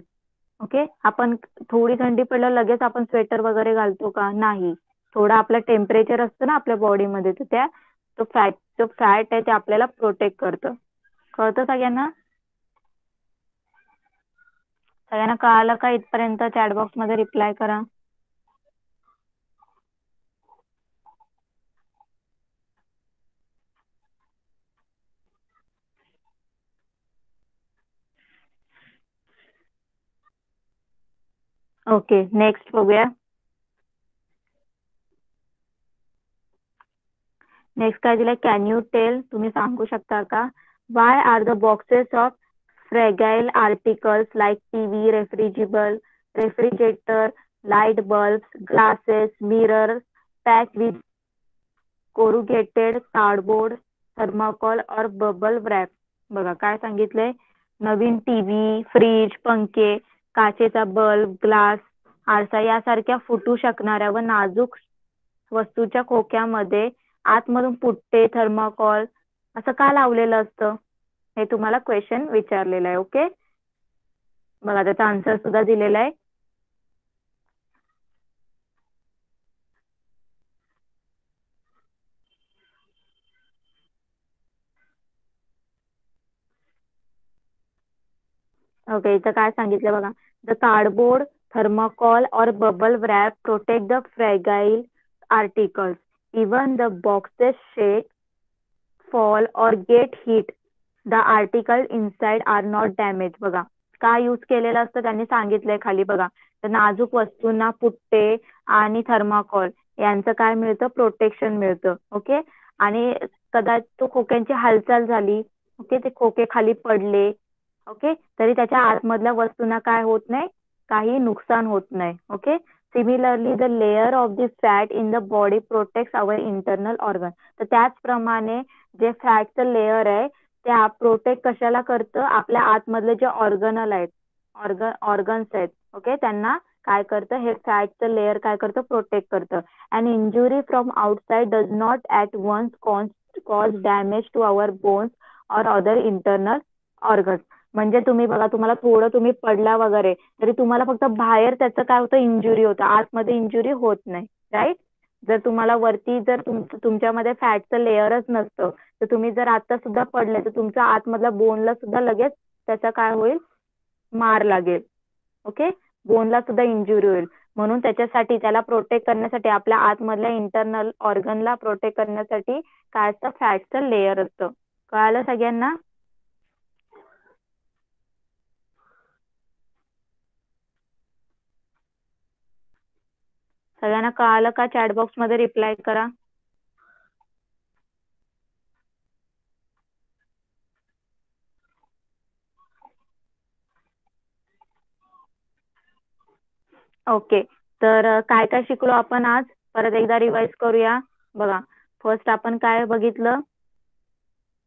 ओके, आपण थोडी थंडी पडल्यावर लगेच आपण स्वेटर वगैरे घालतो का, नाही. थोडं आपलं टेम्परेचर असतं ना आपल्या बॉडीमध्ये, तर जो फॅट आहे ते आपल्याला प्रोटेक्ट करतं. कळतं सगळ्यांना. सगळ्यांना कळालं का इथपर्यंत. चॅट बॉक्स मध्ये रिप्लाय करा. ओके, नेक्स्ट बघूया. नेक्स्ट काय दिलंय, कॅन यू टेल, तुम्ही सांगू शकता का, why are the boxes of fragile articles like TV, refrigerator light bulbs, glasses, mirrors packed with corrugated cardboard, thermocol or bubble wrap. बघा काय सांगितलंय, नवीन टीव्ही, फ्रीज, पंखे, काचेचा बल्ब, ग्लास, आरसा यासारख्या फुटू शकणाऱ्या व नाजूक वस्तूच्या खोक्यामध्ये आतमधून पुट्टे, थर्माकॉल असं का लावलेलं असतं, हे तुम्हाला क्वेश्चन विचारलेलं आहे. ओके, बघा त्याचा आन्सर सुद्धा दिलेला आहे. ओके, इथं काय सांगितलं बघा, द कार्डबोर्ड, थर्माकॉल और bubble wrap protect the fragile articles. Even the boxes shake, fall or get hit. The article inside are not damaged. बघा काय यूज केलेलं असतं त्यांनी सांगितलंय खाली बघा, तर नाजूक वस्तूंना पुट्टे आणि थर्माकॉल यांचं काय मिळतं, प्रोटेक्शन मिळतं. ओके, आणि कदाचित तो खोक्यांची हालचाल झाली, ओके, ते खोके खाली पडले, ओके, तरी त्याच्या आतमधल्या वस्तूंना काय होत नाही, काही नुकसान होत नाही. Okay, similarly the layer of the fat in the body protect our internal organ. तर त्याचप्रमाणे जे फॅटचं लेअर आहे ते प्रोटेक्ट कशाला करतं, आपल्या आतमधले जे ऑर्गनल आहेत, ऑर्गन्स आहेत, ओके, त्यांना काय करतं, हे फॅटचं लेअर काय करतं, प्रोटेक्ट करतं. And injury from outside does not at once cause damage to our bones or other internal organs. म्हणजे तुम्ही बघा, तुम्हाला थोडं तुम्ही पडला वगैरे तरी तुम्हाला फक्त बाहेर त्याचं काय होतं, इंजुरी होतं, आतमध्ये इंजुरी होत नाही. राईट, जर तुम्हाला वरती जर तुमच्यामध्ये फॅटचं लेअरच नसतं तर तुम्ही जर आता सुद्धा पडले तर तुमच्या आतमधल्या बोनला सुद्धा लगेच त्याचा काय होईल, मार लागेल. ओके, बोनला सुद्धा इंजुरी होईल. म्हणून त्याच्यासाठी त्याला प्रोटेक्ट करण्यासाठी आपल्या आतमधल्या इंटरनल ऑर्गनला प्रोटेक्ट करण्यासाठी काय असतं, फॅटचं लेअर असतं. कळालं सगळ्यांना? सगळ्यांना कळालं का? चॅट बॉक्स मध्ये रिप्लाय करा. ओके, तर काय काय शिकलो आपण आज, परत एकदा रिवाइज करूया. बघा, फर्स्ट आपण काय बघितलं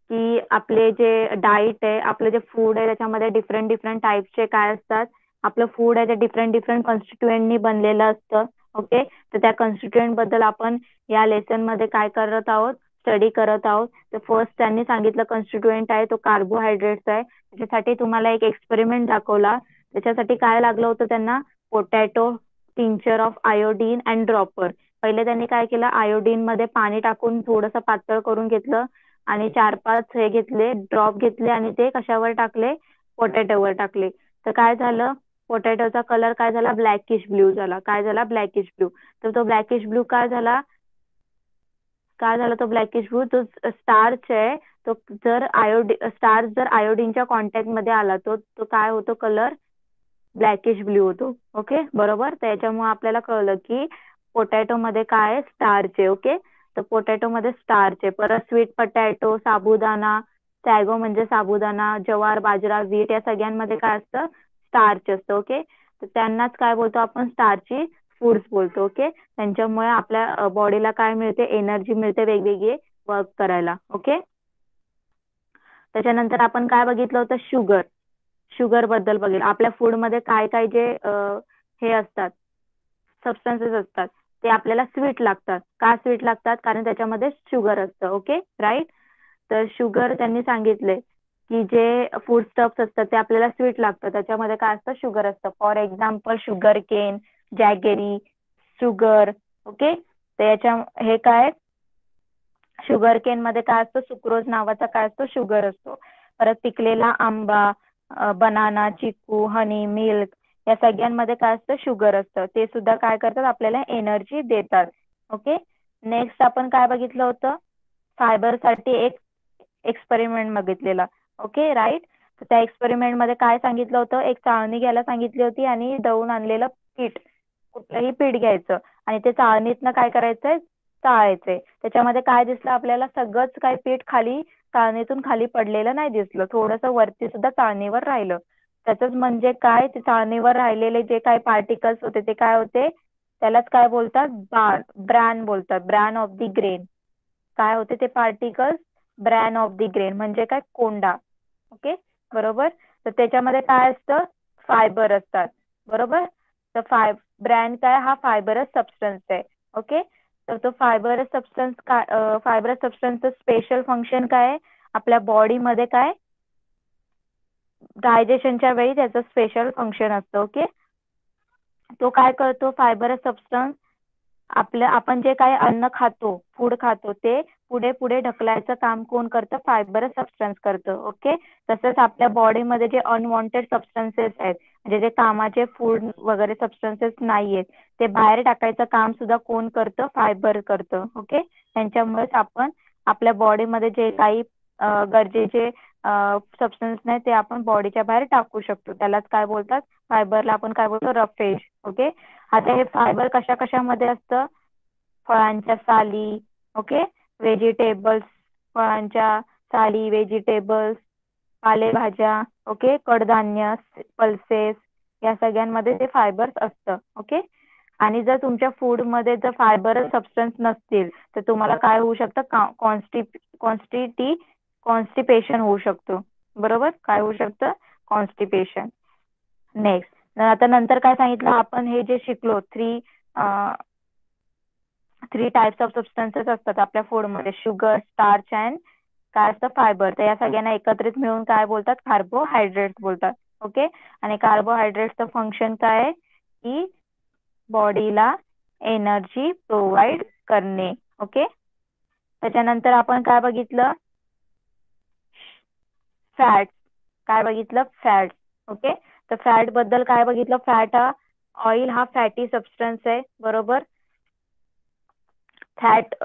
की आपले जे डाईट आहे, आपलं जे फूड आहे त्याच्यामध्ये डिफरंट डिफरंट टाईपचे काय असतात, आपलं फूड आहे ते डिफरंट डिफरंट कॉन्स्टिट्युएंटनी बनलेलं असतं. ओके, तर त्या कॉन्स्टिट्युएंट बद्दल आपण या लेसन मध्ये काय करत आहोत, स्टडी करत आहोत. तर फर्स्ट त्यांनी सांगितलं कॉन्स्टिट्युएंट आहे तो कार्बोहायड्रेट्स आहे. त्याच्यासाठी तुम्हाला एक एक्सपेरिमेंट दाखवला. त्याच्यासाठी काय लागलं होतं त्यांना, potato, tincture of iodine and dropper. पहिले त्यांनी काय केलं, आयोडीन मध्ये पाणी टाकून थोडंसं पातळ करून घेतलं आणि 4-5 हे घेतले, ड्रॉप घेतले आणि ते कशावर टाकले, पोटॅटोवर टाकले. तर काय झालं, पोटॅटोचा कलर काय झाला, ब्लॅकिश ब्ल्यू झाला. काय झाला, ब्लॅकिश ब्ल्यू. तर तो ब्लॅकिश ब्ल्यू काय झाला, तो ब्लॅकिश ब्ल्यू, तो स्टार्च आहे तो, जर स्टार्च जर आयोडीनच्या कॉन्टॅक्ट मध्ये आला तो काय होतो, कलर ब्लॅकिश ब्ल्यू होतो. ओके, बरोबर. त्याच्यामुळे आपल्याला कळलं की पोटॅटो मध्ये काय आहे, स्टार्च आहे. ओके, तर पोटॅटो मध्ये स्टार्च आहे. परत स्वीट पोटॅटो, साबुदाणा, सॅगो म्हणजे साबुदाणा, ज्वार, बाजरा, व्हीट या सगळ्यांमध्ये काय असतं, स्टार्च असतं. ओके, तर त्यांनाच काय बोलतो आपण, स्टार्ची फूड्स बोलतो. ओके, त्यांच्यामुळे आपल्या बॉडीला काय मिळते, एनर्जी मिळते वेगवेगळी वर्क करायला. ओके, त्याच्यानंतर आपण काय बघितलं होतं, शुगर. शुगर बद्दल बघेल, आपल्या फूड मध्ये काय काय जे हे असतात, सबस्टन्सेस असतात ते आपल्याला स्वीट लागतात. का स्वीट लागतात, कारण त्याच्यामध्ये शुगर असतं. Okay, right. तर शुगर त्यांनी सांगितले की जे फूड स्टफ्स असतात ते आपल्याला स्वीट लागतं, त्याच्यामध्ये काय असतं, शुगर असतं. For example sugar cane, jaggery, sugar. Okay, तर याच्या हे काय, शुगर केन मध्ये काय असतं, सुक्रोज नावाचा काय असतो, शुगर असतो. परत पिकलेला आंबा, बनाना, चिकू, हनी, मिल्क या सगळ्यांमध्ये काय असतं, शुगर असतं. ते सुद्धा काय करतात, आपल्याला एनर्जी देतात. ओके, नेक्स्ट आपण काय बघितलं होतं, फायबर साठी एक एक्सपेरिमेंट बघितलेला. Okay, right. तर त्या एक्सपेरिमेंट मध्ये काय सांगितलं होतं, एक चाळणी घ्यायला सांगितली होती आणि दळून आणलेलं पीठ, कुठलंही पीठ घ्यायचं आणि ते चाळणीतनं काय करायचंय, चाळायचंय. त्याच्यामध्ये काय दिसलं आपल्याला, सगळंच काय पीठ खाली चाळणीतून खाली पडलेलं नाही दिसलं, थोडंसं वरती सुद्धा चाळणीवर राहिलं. त्याचंच म्हणजे काय, ते चाळणीवर राहिलेले जे काही पार्टिकल्स होते ते काय होते, त्यालाच काय बोलतात, ब्रॅन बोलतात, ब्रॅन ऑफ द ग्रेन. काय होते ते particles, bran of the grain म्हणजे काय, कोंडा. ओके, बरोबर. तर त्याच्यामध्ये काय असतं, फायबर असतात, बरोबर. तर ब्रॅन काय, हा फायबरस सबस्टन्स आहे. ओके, तर तो फायबरस सबस्टन्स काय, फायबरस सबस्टन्सचं स्पेशल फंक्शन काय आहे आपल्या बॉडीमध्ये, काय डायजेशनच्या वेळी त्याचं स्पेशल फंक्शन असतं. ओके, तो काय करतो फायबरस सबस्टन्स, आपण जे काही अन्न खातो, फूड खातो, ते पुढे पुढे ढकलायचं काम कोण करतं, फायबरस सबस्टन्स करतं. ओके, तसंच आपल्या बॉडीमध्ये जे अनवॉन्टेड सबस्टन्सेस आहेत, म्हणजे जे कामाचे फूड वगैरे सबस्टन्सेस नाहीयेत, ते बाहेर टाकायचं काम सुद्धा कोण करतं, फायबर करतं. ओके, त्यांच्यामुळेच आपण आपल्या बॉडीमध्ये जे काही गरजेचे सबस्टन्स नाही ते आपण बॉडीच्या बाहेर टाकू शकतो, त्यालाच काय बोलतात, फायबरला आपण काय बोलतो, रफेज. ओके, आता हे फायबर कशा कशामध्ये असतं, फळांच्या साली, ओके, व्हेजिटेबल्स, फळांच्या साली, व्हेजिटेबल्स, पालेभाज्या, ओके, कडधान्य, पल्सेस, या सगळ्यांमध्ये ते फायबर्स असतं. ओके, आणि जर तुमच्या फूडमध्ये जर फायबर सबस्टन्स नसतील तर तुम्हाला काय होऊ शकतं, कॉन्स्टिपेशन होऊ शकतो, बरोबर. काय होऊ शकतं, कॉन्स्टिपेशन. नेक्स्ट, आता नंतर काय सांगितलं आपण, हे जे शिकलो, थ्री टाइप्स ऑफ सबस्टन्सेस असतात आपल्या फूडमध्ये, शुगर, स्टार्च अँड काय असतं, फायबर. तर या सगळ्यांना एकत्रित मिळून काय बोलतात, कार्बोहायड्रेट्स बोलतात. ओके, आणि कार्बोहायड्रेट्सचं फंक्शन काय आहे, की बॉडीला एनर्जी प्रोव्हाइड करणे. ओके, त्याच्यानंतर आपण काय बघितलं, फॅट. काय बघितलं, फॅट. ओके, तर फॅट बद्दल काय बघितलं, फॅट हा ऑइल हा फॅटी सबस्टन्स आहे, बरोबर. फॅट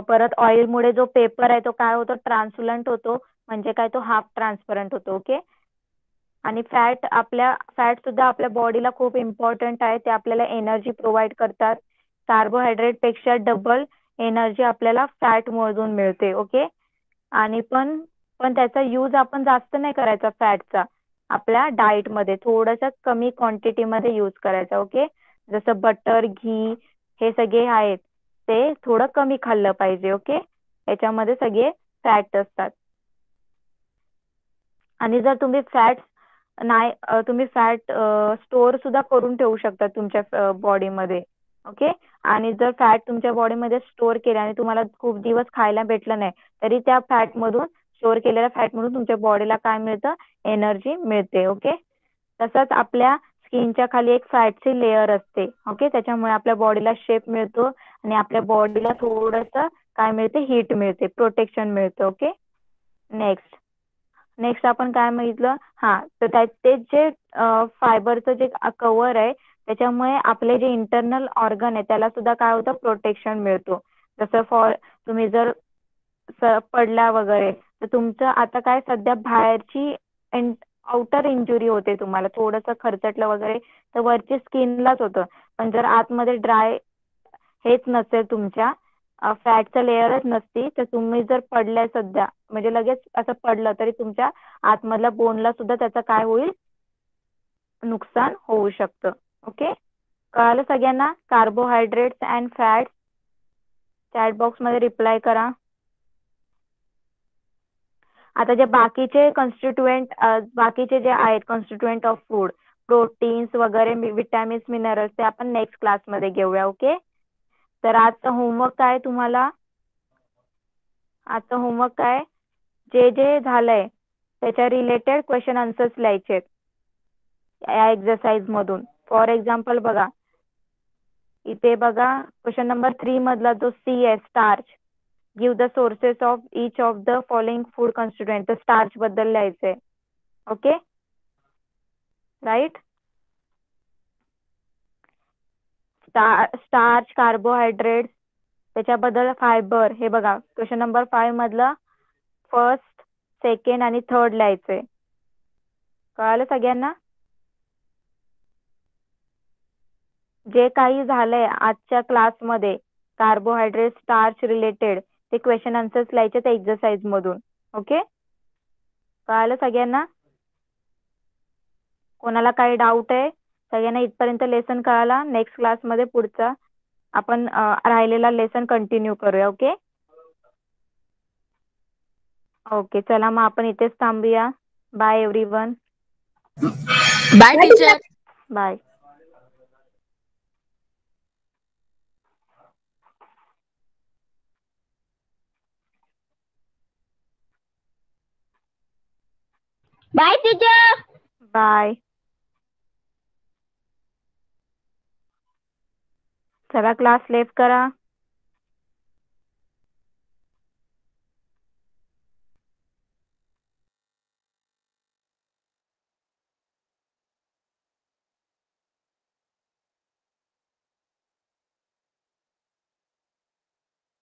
परत ऑइलमुळे जो पेपर आहे तो काय होतो, ट्रान्सलंट होतो, म्हणजे काय, तो हाफ ट्रान्सपरंट होतो. ओके, आणि फॅट सुद्धा आपल्या बॉडीला खूप इम्पॉर्टंट आहे, ते आपल्याला एनर्जी प्रोव्हाइड करतात. कार्बोहायड्रेट पेक्षा डबल एनर्जी आपल्याला फॅट मधून मिळते. ओके, आणि पण पण त्याचा यूज आपण जास्त नाही करायचा फॅटचा, आपल्या डाएट मध्ये थोडंसं कमी क्वांटिटीमध्ये यूज करायचा. ओके, जसं बटर, घी, हे सगळे आहेत ते थोडं कमी खाल्लं पाहिजे. ओके, याच्यामध्ये सगळे फॅट असतात. आणि जर तुम्ही फॅट नाही तुम्ही फॅट स्टोअर सुद्धा करून ठेवू शकता तुमच्या बॉडीमध्ये. ओके, आणि जर फॅट तुमच्या बॉडीमध्ये स्टोअर केले आणि तुम्हाला खूप दिवस खायला भेटलं नाही तरी त्या फॅट मधून, स्टोअर केलेल्या फॅट मधून तुमच्या बॉडीला काय मिळतं, एनर्जी मिळते. ओके, तसंच आपल्या स्किनच्या खाली एक फॅटची लेअर असते. ओके, त्याच्यामुळे आपल्या बॉडीला शेप मिळतो आणि आपल्या बॉडीला थोडंसं काय मिळते, हीट मिळते, प्रोटेक्शन मिळतं. ओके, नेक्स्ट नेक्स्ट आपण काय बघितलं, हा, तर ते जे फायबरचं जे कव्हर आहे त्याच्यामुळे आपले जे इंटरनल ऑर्गन आहे त्याला सुद्धा काय होतं, प्रोटेक्शन मिळतो. जसं तुम्ही जर पडला वगैरे तर तुमचं आता काय सध्या बाहेरची आउटर इंजुरी होते, तुम्हाला थोडंसं खरचटलं वगैरे तर वरची स्किनलाच होतं, पण जर आतमध्ये हेच नसेल, तुमच्या फॅटचं लेअरच नसती, तर तुम्ही जर पडलाय सध्या म्हणजे लगेच असं पडलं तरी तुमच्या आतमधल्या बोनला सुद्धा त्याचा काय होईल, नुकसान होऊ शकतं. ओके, कळालं सगळ्यांना, carbohydrates and fats. Chat box मध्ये रिप्लाय करा. आता जे बाकीचे बाकीचे जे आहेत कॉन्स्टिट्युएंट ऑफ फूड, प्रोटीन्स वगैरे, विटॅमिन्स, मिनरल्स, ते आपण नेक्स्ट क्लासमध्ये घेऊया. ओके, तर आजचं होमवर्क काय तुम्हाला, आजचं होमवर्क काय, जे जे झालंय त्याच्या रिलेटेड क्वेश्चन आन्सर्स लिहायचे या एक्सरसाइज मधून. फॉर एक्झाम्पल बघा, इथे बघा क्वेश्चन नंबर 3 मधला जो सी आहे, starch, give the sources of each of the following food constituent, तर स्टार्च बद्दल लिहायचंय. Okay, right. स्टार्च, कार्बोहायड्रेट्स, त्याच्याबद्दल फायबर, हे बघा क्वेश्चन नंबर 5 मधलं फर्स्ट, सेकंड आणि थर्ड लिहायचंय. कळालं सगळ्यांना, जे काही झालंय आजच्या क्लासमध्ये कार्बोहायड्रेट, स्टार्च रिलेटेड, ते क्वेश्चन आन्सर्स लिहायचे त्या एक्सरसाइज मधून. ओके, कळालं सगळ्यांना. कोणाला काही डाऊट आहे? सगळ्यांना इथपर्यंत लेसन कळाला? नेक्स्ट क्लासमध्ये पुढचा आपण राहिलेला लेसन कंटिन्यू करूया. ओके ओके, चला मग आपण इथेच थांबूया. Bye everyone. Bye teacher. Bye. Bye teacher. Bye. चला क्लास लेफ्ट करा.